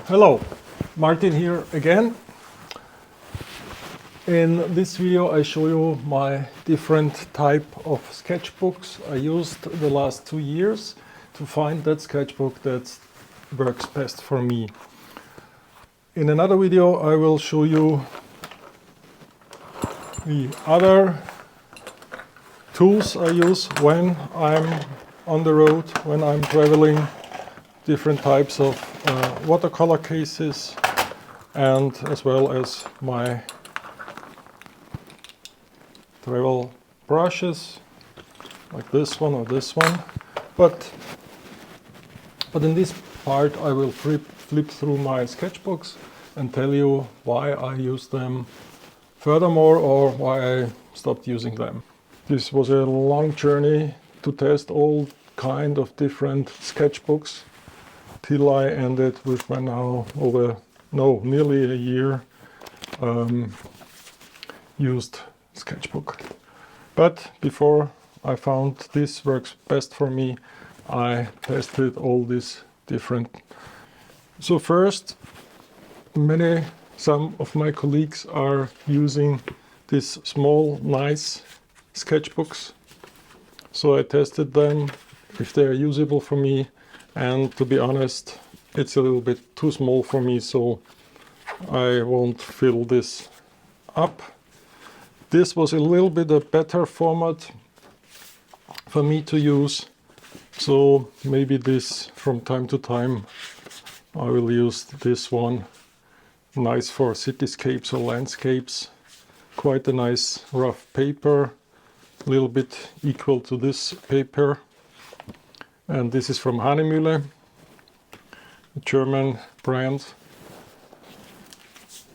Hello, Martin here again. In this video I show you my different type of sketchbooks I used the last 2 years to find that sketchbook that works best for me. In another video I will show you the other tools I use when I'm on the road, when I'm traveling, different types of watercolor cases, and as well as my travel brushes like this one or this one. But in this part I will flip through my sketchbooks and tell you why I use them furthermore or why I stopped using them. This was a long journey to test all kind of different sketchbooks till I ended with my nearly a year used sketchbook. But before I found this works best for me, I tested all these different. So first, some of my colleagues are using these small, nice sketchbooks. So I tested them, if they are usable for me, and to be honest, it's a little bit too small for me, so I won't fill this up. This was a little bit a better format for me to use, so maybe this from time to time I will use this one. Nice for cityscapes or landscapes. Quite a nice rough paper, a little bit equal to this paper. And this is from Hahnemühle, a German brand.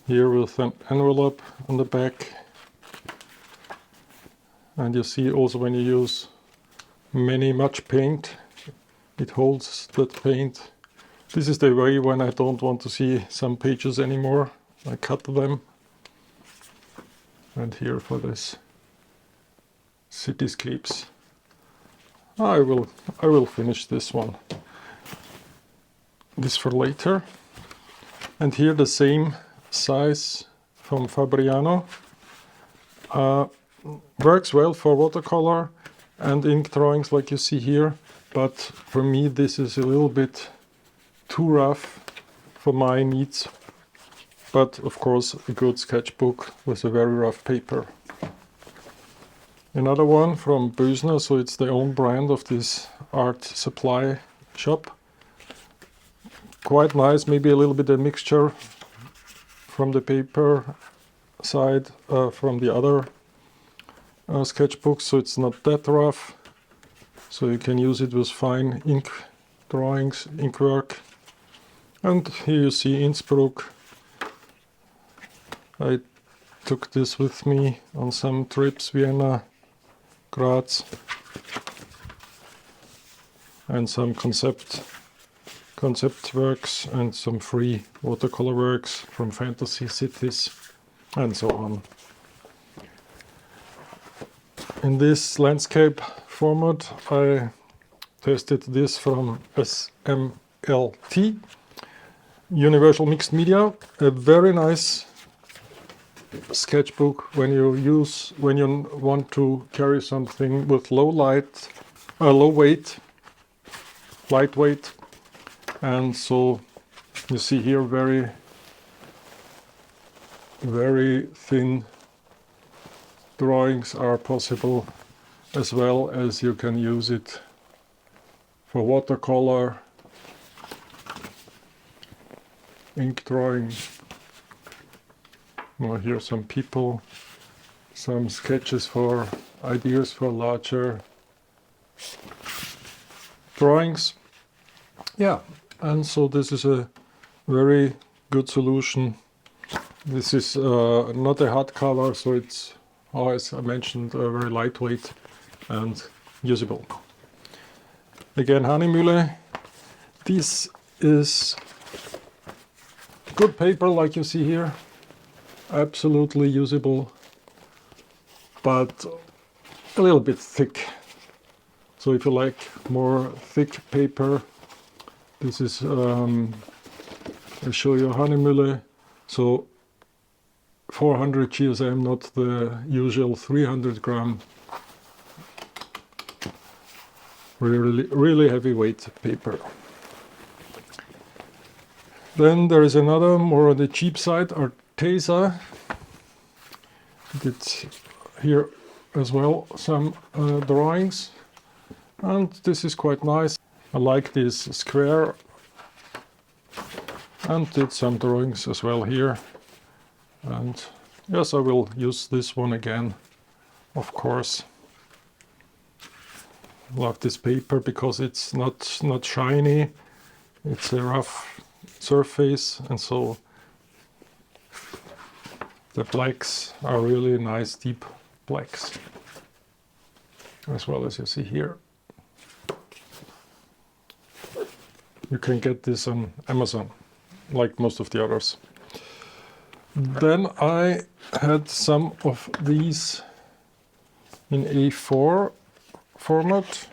Here with an envelope on the back. And you see also when you use much paint, it holds that paint. This is the way when I don't want to see some pages anymore, I cut them. And here for this cityscapes. I will finish this one. This for later. And here the same size from Fabriano. Works well for watercolor and ink drawings like you see here, but for me this is a little bit too rough for my needs. But of course a good sketchbook with a very rough paper. Another one from Bösner, so it's the own brand of this art supply shop. Quite nice, maybe a little bit of mixture from the paper side, from the other sketchbooks, so it's not that rough. So you can use it with fine ink drawings, ink work. And here you see Innsbruck. I took this with me on some trips, Vienna, Graz, and some concept works and some free watercolor works from fantasy cities and so on. In this landscape format I tested this from SMLT, Universal Mixed Media, a very nice sketchbook when you want to carry something with lightweight, and so you see here very thin drawings are possible, as well as you can use it for watercolor, ink drawing. Well, here some people, some sketches for ideas for larger drawings. Yeah, and so this is a very good solution. This is not a hardcover, so it's, as I mentioned, very lightweight and usable. Again, Hahnemühle. This is good paper like you see here. Absolutely usable, but a little bit thick. So if you like more thick paper, this is I show you Honeymulle. So 400 GSM, not the usual 300 gram. Really heavyweight paper. Then there is another, more on the cheap side, Arteza. Did here as well some drawings, and this is quite nice. I like this square, and did some drawings as well here. And yes, I will use this one again, of course. Love this paper because it's not shiny. It's a rough surface, and so the blacks are really nice deep blacks, as well as you see here. You can get this on Amazon, like most of the others. Then I had some of these in A4 format,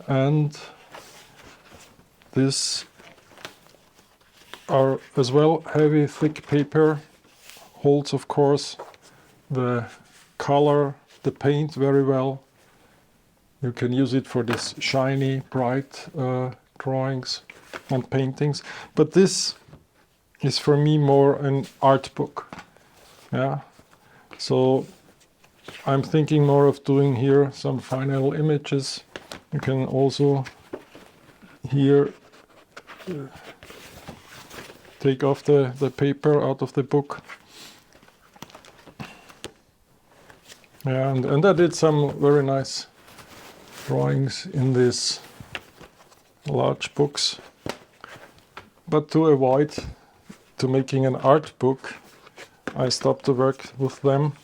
and this are as well heavy, thick paper, holds of course the color, the paint very well. You can use it for this shiny, bright drawings and paintings, but this is for me more an art book. Yeah, so I'm thinking more of doing here some final images. You can also here take off the paper out of the book. Yeah, and I did some very nice drawings in these large books. But to avoid to making an art book, I stopped to work with them,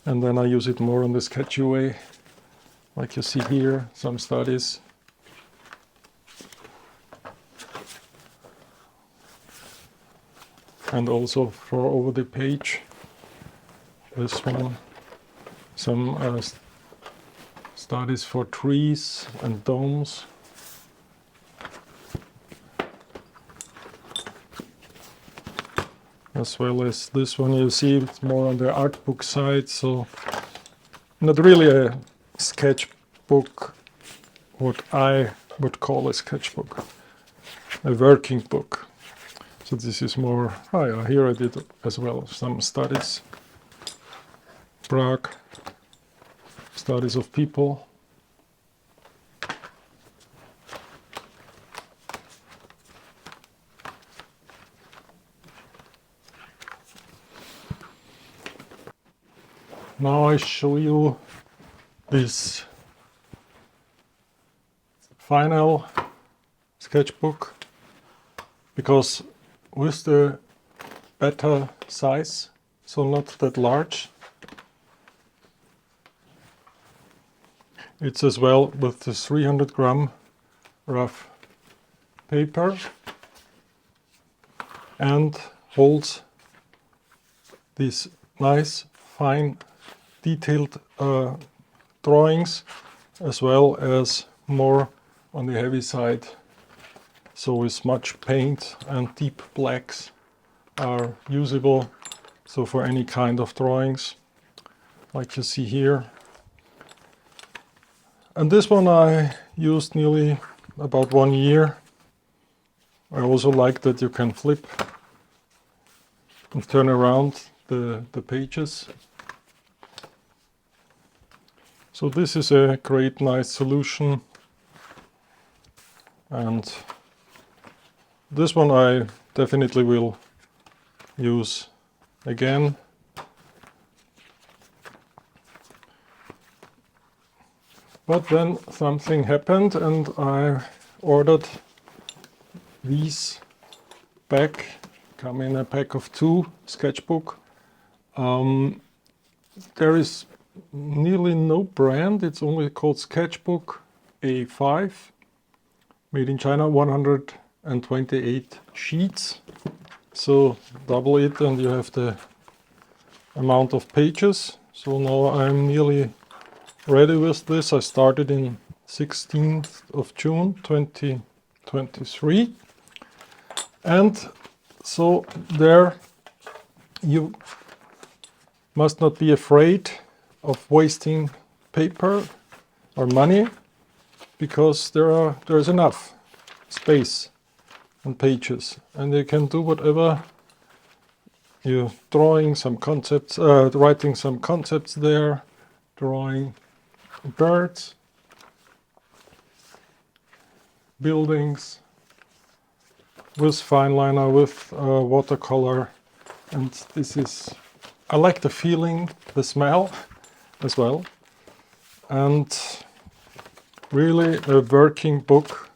and then I use it more on the sketchy way. Like you see here, some studies. And also for over the page, this one, some studies for trees and domes. As well as this one, you see it's more on the art book side, so not really a sketchbook, what I would call a sketchbook, a working book. So this is more, oh yeah, here I did as well some studies, Prague, studies of people. Now I show you this final sketchbook, because with the better size, so not that large, it's as well with the 300 gram rough paper, and holds these nice fine detailed drawings, as well as more on the heavy side. So with much paint and deep blacks are usable, so for any kind of drawings, like you see here. And this one I used nearly about 1 year. I also like that you can flip and turn around the pages. So this is a great, nice solution, and this one I definitely will use again. But then something happened, and I ordered these back, come in a pack of 2 sketchbook. There is nearly no brand, it's only called Sketchbook A5, made in China, 128 sheets. So double it and you have the amount of pages. So now I'm nearly ready with this. I started in 16th of June 2023, and So there you must not be afraid of wasting paper or money, because there's enough space and pages, and you can do whatever. You're drawing some concepts, writing some concepts there, drawing birds, buildings, with fine liner, with watercolor. And this is, I like the feeling, the smell as well, and really a working book.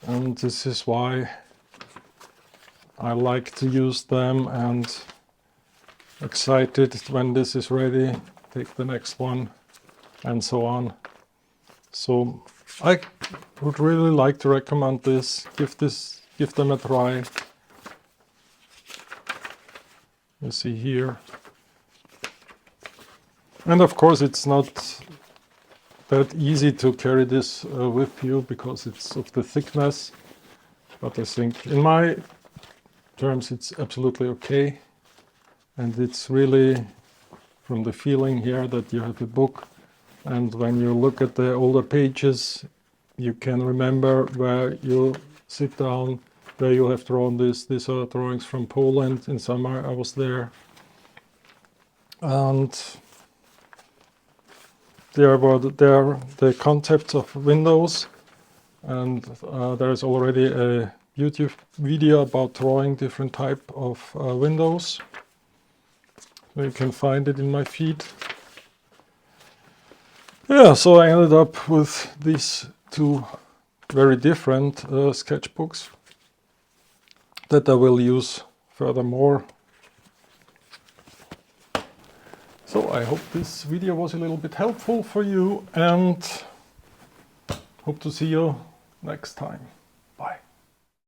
And this is why I like to use them, and excited when this is ready, take the next one, and so on. So I would really like to recommend this. Give them a try. You see here. And of course it's not that easy to carry this with you because it's of the thickness, but I think in my terms it's absolutely okay. And it's really from the feeling here that you have a book, and when you look at the older pages you can remember where you sit down, where you have drawn this. These are drawings from Poland. In summer I was there, and there are the concepts of windows, and there's already a YouTube video about drawing different type of windows. You can find it in my feed. Yeah, so I ended up with these two very different sketchbooks that I will use furthermore. So I hope this video was a little bit helpful for you, and hope to see you next time.